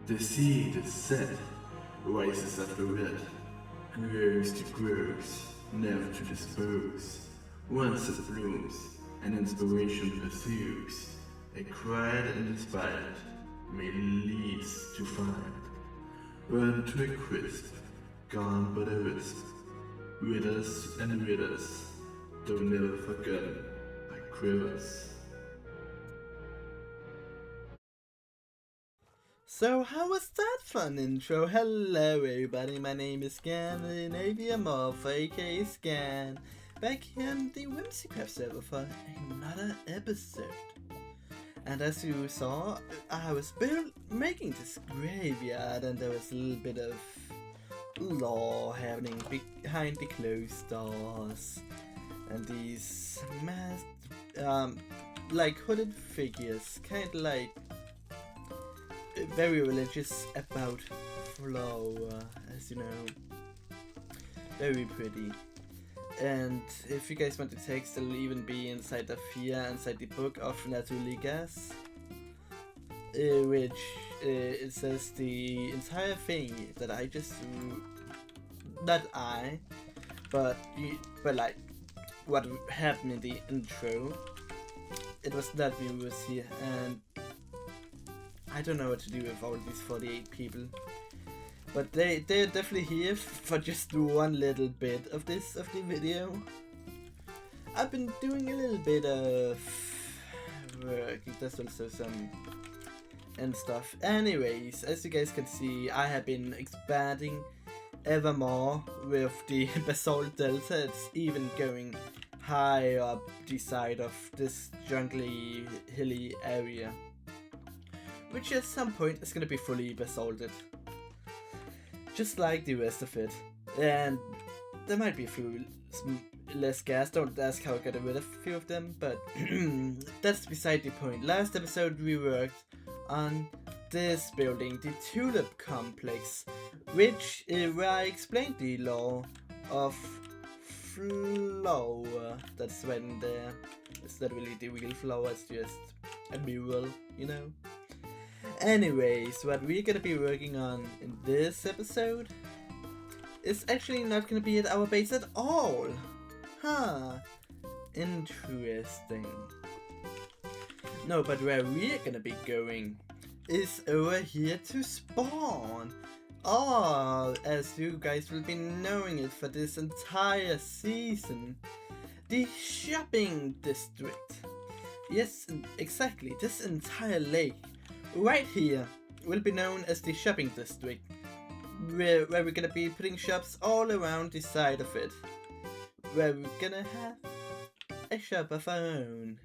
The seed is set, rises after it, grows to grows, never to dispose. Once it blooms, and inspiration pursues, a cried and inspired may leads to find. Burn to a crisp, gone but a wisp. Ridders and ridders, though never forgotten by quivers. So how was that fun intro? Hello everybody, my name is Scandinavia Morph, aka Scan, back here in the Whimsycraft server for another episode. And as you saw, I was making this graveyard and there was a little bit of lore happening behind the closed doors. And these masked, like hooded figures, kinda like very religious about flower, as you know. Very pretty. And if you guys want the text, it'll even be inside of here, inside the book of Naturally Gas, which it says the entire thing that I just not I, but like what happened in the intro. It was that we was here, and I don't know what to do with all these 48 people. But they're definitely here for just one little bit of the video. I've been doing a little bit of work, there's also some and stuff. Anyways, as you guys can see, I have been expanding ever more with the basalt delta. It's even going high up the side of this jungly, hilly area, which at some point is gonna be fully basalted, just like the rest of it. And there might be a few less gas, don't ask how I got rid of a few of them, but that's beside the point. Last episode we worked on this building, the Tulip Complex, which where I explained the law of flower that's when there. It's not really the real flower, it's just a mural, you know. Anyways, what we're gonna be working on in this episode is actually not gonna be at our base at all. Huh. Interesting. No, but where we're gonna be going is over here to spawn. Oh, as you guys will be knowing it for this entire season, the shopping district. Yes, exactly, this entire lake right here will be known as the shopping district, where we're gonna be putting shops all around the side of it, where we're gonna have a shop of our own.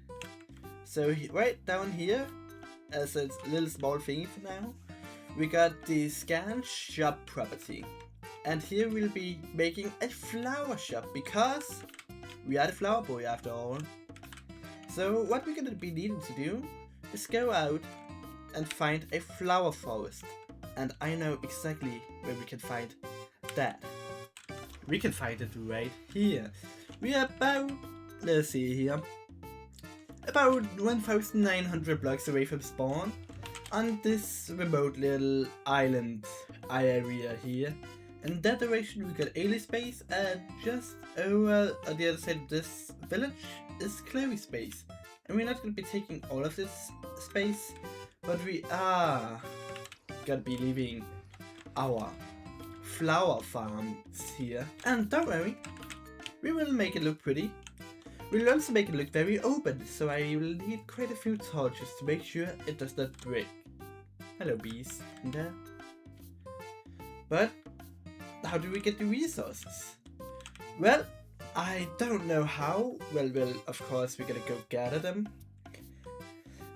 So right down here, as a little small thing for now, we got the scan shop property, and here we'll be making a flower shop because we are the flower boy after all. So what we're gonna be needing to do is go out and find a flower forest, and I know exactly where we can find that. We can find it right here. We are about, let's see here, about 1,900 blocks away from spawn, on this remote little island area here. In that direction we got Ailey space, and just over on the other side of this village is Chloe space. And we're not going to be taking all of this space, but we are gonna be leaving our flower farms here. And don't worry, we will make it look pretty. We'll also make it look very open, so I will need quite a few torches to make sure it does not break. Hello bees in there. But how do we get the resources? Well, I don't know how. Well, of course we're gonna go gather them.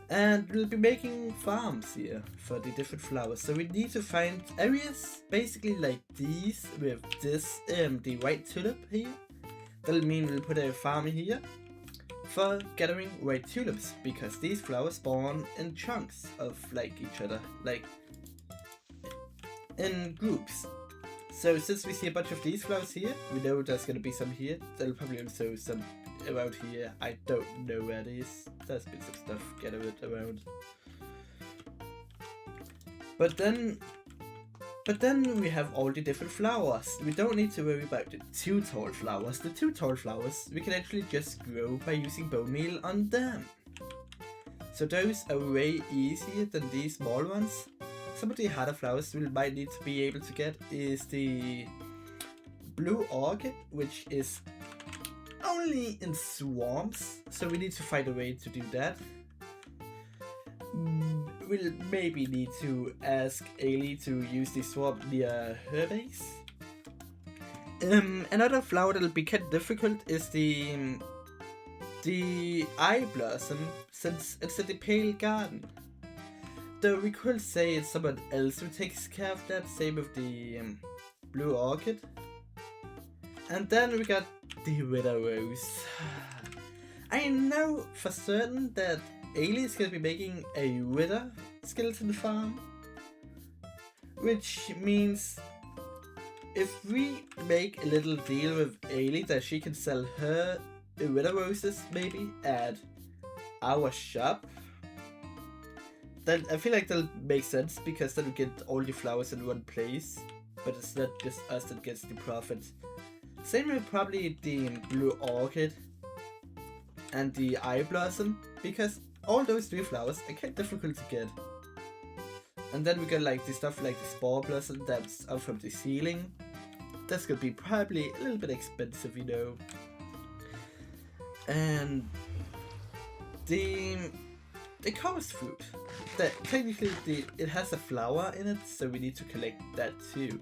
And we'll be making farms here for the different flowers. So we need to find areas basically like these with this, the white tulip here. That'll mean we'll put a farm here for gathering white tulips, because these flowers spawn in chunks of like each other, like in groups. So since we see a bunch of these flowers here, we know there's gonna be some here. There'll probably also some around here. I don't know where it is. There's been some stuff gathered around. But then we have all the different flowers. We don't need to worry about the too tall flowers. The too tall flowers we can actually just grow by using bone meal on them. So those are way easier than these small ones. Some of the harder flowers we might need to be able to get is the blue orchid, which is only in swamps, so we need to find a way to do that. We'll maybe need to ask Ailey to use the swamp near her base. Another flower that'll be kind of difficult is the eye blossom, since it's in the pale garden. Though we could say it's someone else who takes care of that, same with the blue orchid. And then we got the widow rose. I know for certain that Ailey is gonna be making a wither skeleton farm, which means if we make a little deal with Ailey that she can sell her wither roses maybe at our shop, then I feel like that'll make sense, because then we get all the flowers in one place, but it's not just us that gets the profit. Same with probably the blue orchid and the eye blossom, because all those three flowers are kind of difficult to get. And then we got like the stuff like the spore blossom that's up from the ceiling. That's gonna be probably a little bit expensive, you know. And the chorus fruit, that technically it has a flower in it, so we need to collect that too.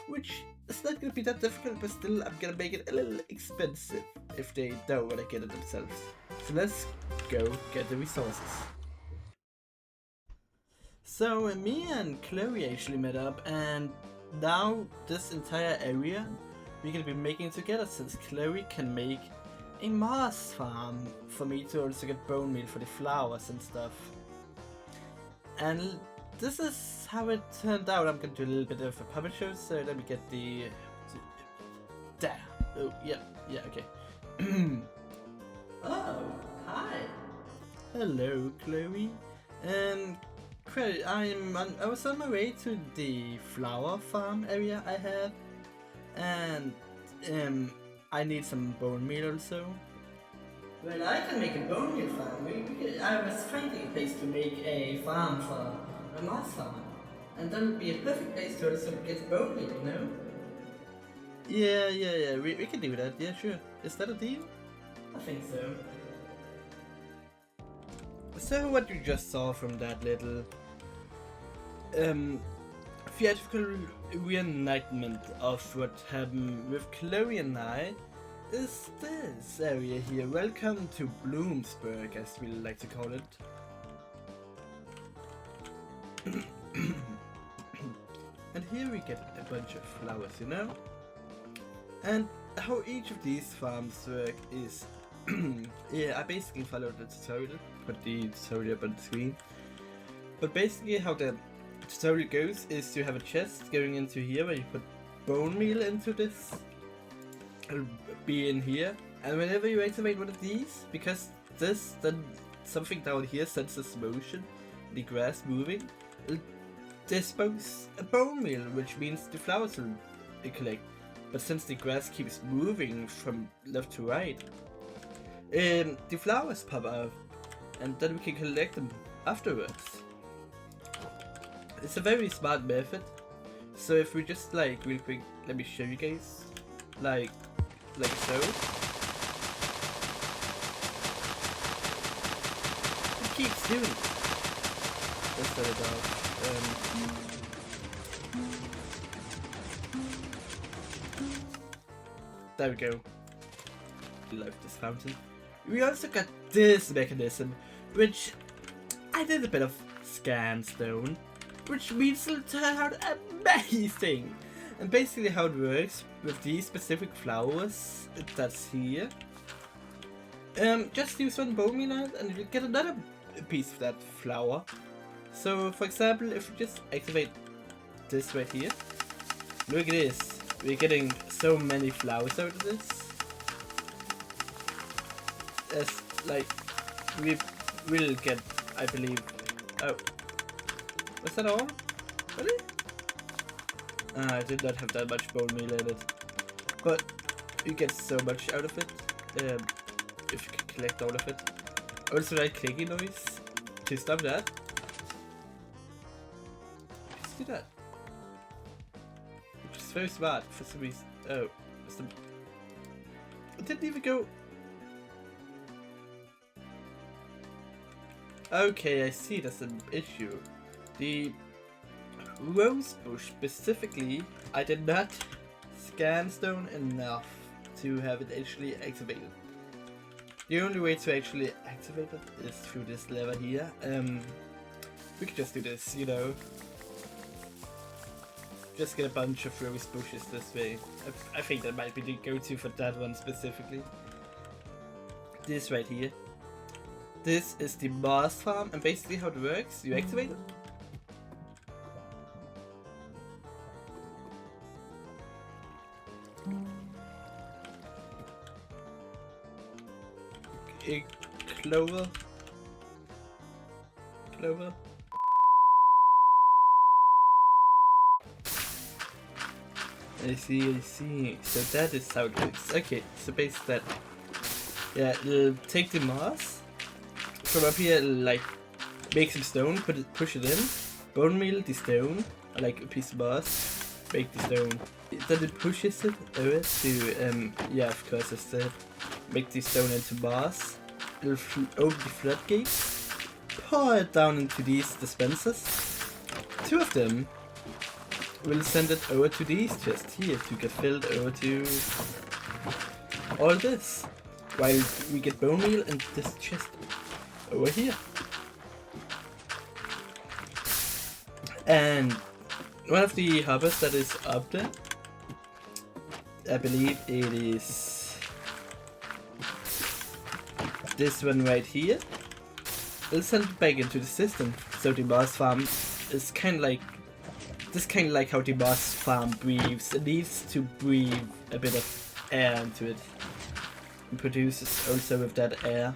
Which is not gonna be that difficult, but still I'm gonna make it a little expensive if they don't wanna get it themselves. So let's go get the resources. So me and Chloe actually met up, and now this entire area we're gonna be making together, since Chloe can make a moss farm for me to also get bone meal for the flowers and stuff. And this is how it turned out. I'm gonna do a little bit of a puppet show, so let me get the... There! Oh, yeah, okay. Oh, hi! Hello, Chloe. I was on my way to the flower farm area I have, and I need some bone meal also. Well, I can make a bone meal farm. I was finding a place to make a farm for a moss farm, and that would be a perfect place to also get bone meal, you know? Yeah, we can do that, yeah, sure. Is that a deal? I think so. So what you just saw from that little theatrical reenactment of what happened with Chloe and I is this area here. Welcome to Bloomsburg, as we like to call it. And here we get a bunch of flowers, you know? And how each of these farms work is... yeah, I basically followed the tutorial, put the tutorial up on the screen. But basically how the tutorial goes is you have a chest going into here where you put bone meal into this. It'll be in here, and whenever you activate one of these, because this, then something down here senses motion, the grass moving, it'll dispose a bone meal, which means the flowers will collect. But since the grass keeps moving from left to right, the flowers pop up, and then we can collect them afterwards. It's a very smart method. So if we just like real quick, let me show you guys, like so. It keeps doing it. Let's set it off. There we go. Love this fountain. We also got this mechanism, which I did a bit of scanstone, which means it'll turn out amazing. And basically how it works with these specific flowers that's here, just use one bone meal and you'll get another piece of that flower. So for example, if you just activate this right here, look at this, we're getting so many flowers out of this. As like we will get, I believe, oh, was that all? Really? I did not have that much bone meal in it. But you get so much out of it. If you can collect all of it. Also that clicky noise. To stop that. Let's do that. Which is very smart for some reason. Oh, it didn't even go. Okay, I see that's an issue. The rose bush specifically, I did not scan stone enough to have it actually activated. The only way to actually activate it is through this lever here. We could just do this, you know. Just get a bunch of rose bushes this way. I think that might be the go-to for that one specifically. This right here. This is the moss farm, and basically how it works, you activate it. Okay, clover. I see. So that is how it works. Okay, so basically that. Yeah, it'll take the moss. From up here, it'll like make some stone, push it in, bone meal the stone, or like a piece of moss, break the stone. Then it pushes it over to, yeah, of course I said, make the stone into moss. It'll open the floodgates, pour it down into these dispensers. 2 of them will send it over to these chests here to get filled over to all this. While we get bone meal and this chest over here. And one of the hoppers that is up there, I believe it is this one right here. It'll send it back into the system. So the moss farm is kind of like, this kind of like how the moss farm breathes. It needs to breathe a bit of air into it. And produces also with that air.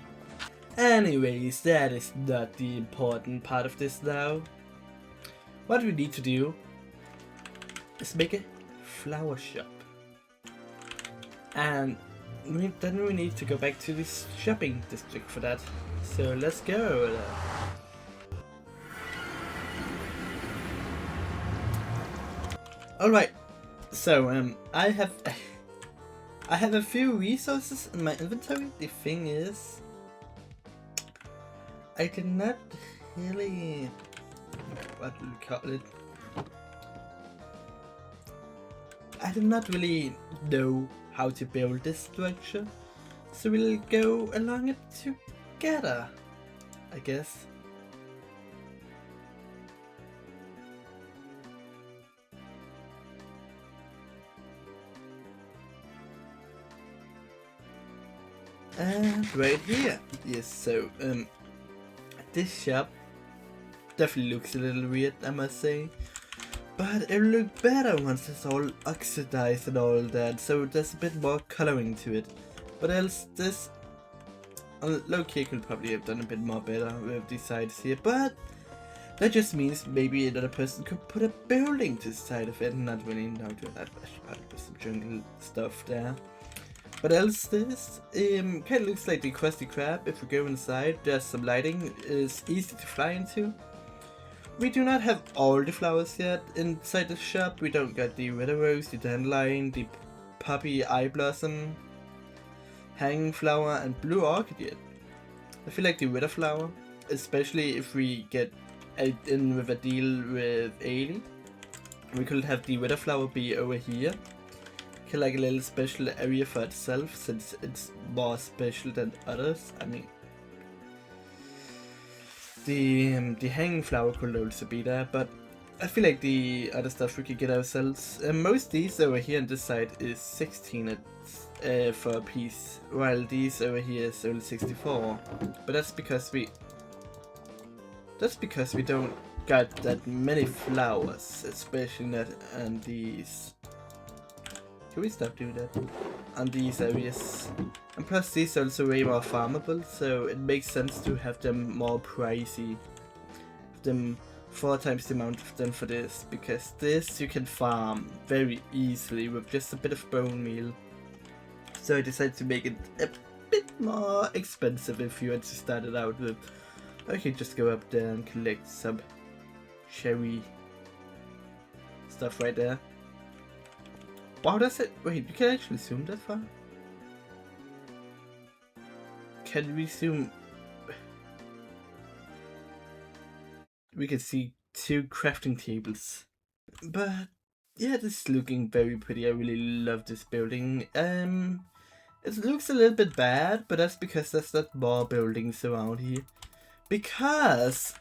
Anyways, that is not the important part of this now. What we need to do is make a flower shop. And then we need to go back to this shopping district for that. So let's go. Alright, so I have a few resources in my inventory. The thing is, I did not really, what do we call it? I did not really know how to build this structure, so we'll go along it together, I guess. And right here, yes, so this shop definitely looks a little weird, I must say, but it'll look better once it's all oxidized and all that, so there's a bit more coloring to it. But else this low-key could probably have done a bit more better with these sides here, but that just means maybe another person could put a building to the side of it and not really know to that. Probably some jungle stuff there. But else this kind of looks like the Krusty Krab. If we go inside, there's some lighting, it's easy to fly into. We do not have all the flowers yet inside the shop. We don't got the red rose, the dandelion, the poppy eye blossom, hanging flower and blue orchid yet. I feel like the red flower, especially if we get in with a deal with Ailey, we could have the red flower be over here. Like a little special area for itself, since it's more special than others. I mean, the hanging flower could also be there, but I feel like the other stuff we could get ourselves. Most these over here on this side is 16 for a piece, while these over here is only 64. But that's because we don't got that many flowers, especially not on these. Can we stop doing that? On these areas. And plus these are also way more farmable, so it makes sense to have them more pricey. Have them 4 times the amount of them for this, because this you can farm very easily with just a bit of bone meal. So I decided to make it a bit more expensive if you want to start it out with. Okay, just go up there and collect some cherry stuff right there. Wow, that's it. Wait, you can actually zoom that far? Can we zoom? We can see 2 crafting tables. But yeah, this is looking very pretty. I really love this building. It looks a little bit bad, but that's because there's not more buildings around here. Because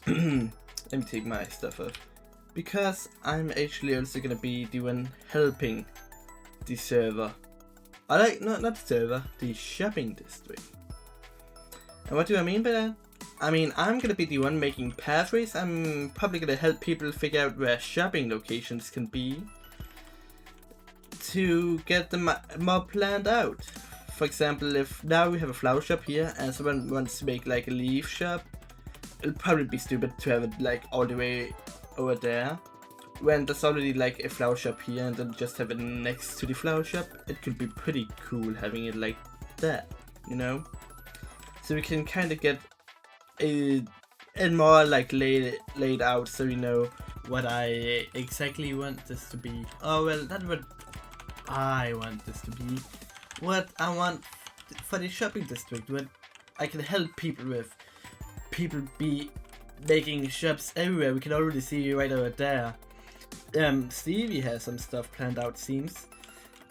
let me take my stuff off. Because I'm actually also gonna be doing helping the server. I like not the server, the shopping district. And what do I mean by that? I mean, I'm gonna be the one making pathways. I'm probably gonna help people figure out where shopping locations can be to get them more planned out. For example, if now we have a flower shop here and someone wants to make like a leaf shop, it'll probably be stupid to have it like all the way over there when there's already like a flower shop here, and then just have it next to the flower shop. It could be pretty cool having it like that, you know? So we can kind of get it more like laid out, so we know what I exactly want this to be. Oh well, that's what I want this to be. What I want for the shopping district, what I can help people with. People be making shops everywhere. We can already see right over there. Stevie has some stuff planned out, seems.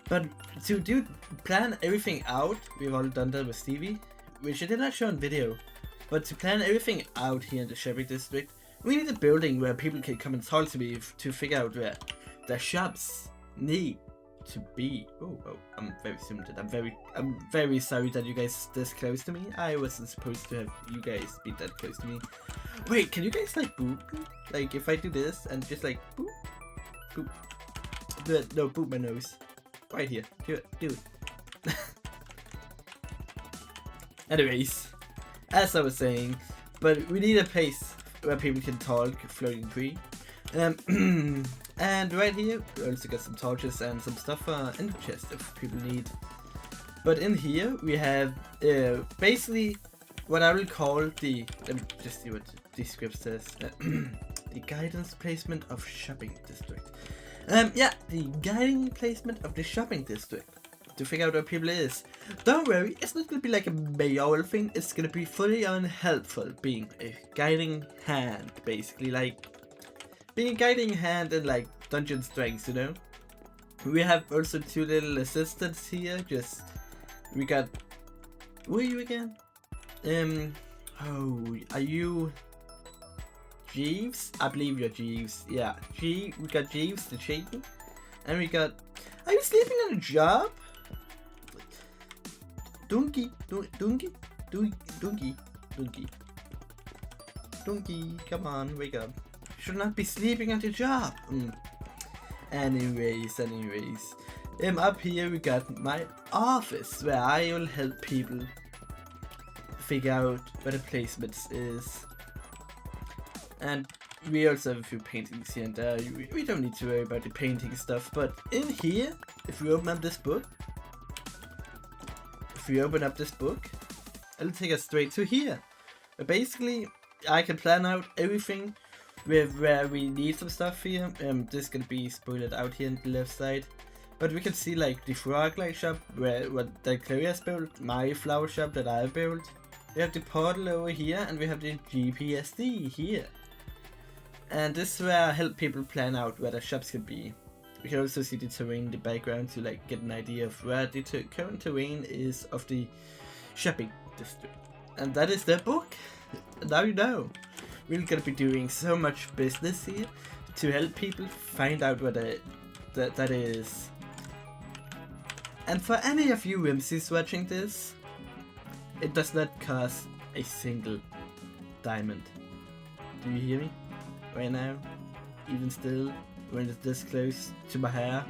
But to plan everything out, we've already done that with Stevie, which I did not show on video. But to plan everything out here in the shopping district, we need a building where people can come and talk to me to figure out where their shops need to be. Oh, I'm very zoomed in. I'm very sorry that you guys this close to me. I wasn't supposed to have you guys be that close to me. Wait, can you guys like boop? Like if I do this and just like boop, boop. Do it. No, boop my nose. Right here. Do it. Anyways, as I was saying, but we need a place where people can talk floating free. And right here, we also got some torches and some stuff in the chest if people need. But in here, we have basically what I will call the, let me just see what the script says, the guidance placement of shopping district. Yeah, the guiding placement of the shopping district to figure out where people is. Don't worry, it's not gonna be like a mayoral thing, it's gonna be fully unhelpful, being a guiding hand, basically, like being a guiding hand in like Dungeon Strengths, you know? We have also 2 little assistants here, we got, who are you again? Oh, are you Jeeves? I believe you're Jeeves, yeah. We got Jeeves the Chicken, and we got, are you sleeping on a job? Donkey, come on, wake up. Should not be sleeping at your job. Anyways. Up here we got my office where I will help people figure out where the placements is. And we also have a few paintings here and there. We don't need to worry about the painting stuff, but in here, if we open up this book, it'll take us straight to here. But basically, I can plan out everything with where we need some stuff here. This is gonna be spoiled out here on the left side. But we can see like the frog light shop where what Claria's built, my flower shop that I built. We have the portal over here, and we have the GPSD here. And this is where I help people plan out where their shops can be. We can also see the terrain in the background to like get an idea of where the current terrain is of the shopping district. And that is the book. Now you know. We're gonna be doing so much business here to help people find out what that is. And for any of you Whimsies watching this, it does not cost a single diamond. Do you hear me? Right now? Even still, when it's this close to my hair?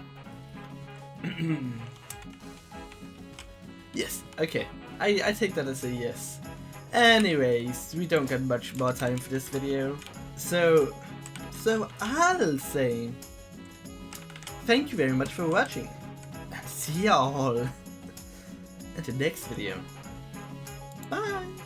Yes, okay. I take that as a yes. Anyways, we don't got much more time for this video. So I'll say thank you very much for watching, and see y'all in the next video. Bye!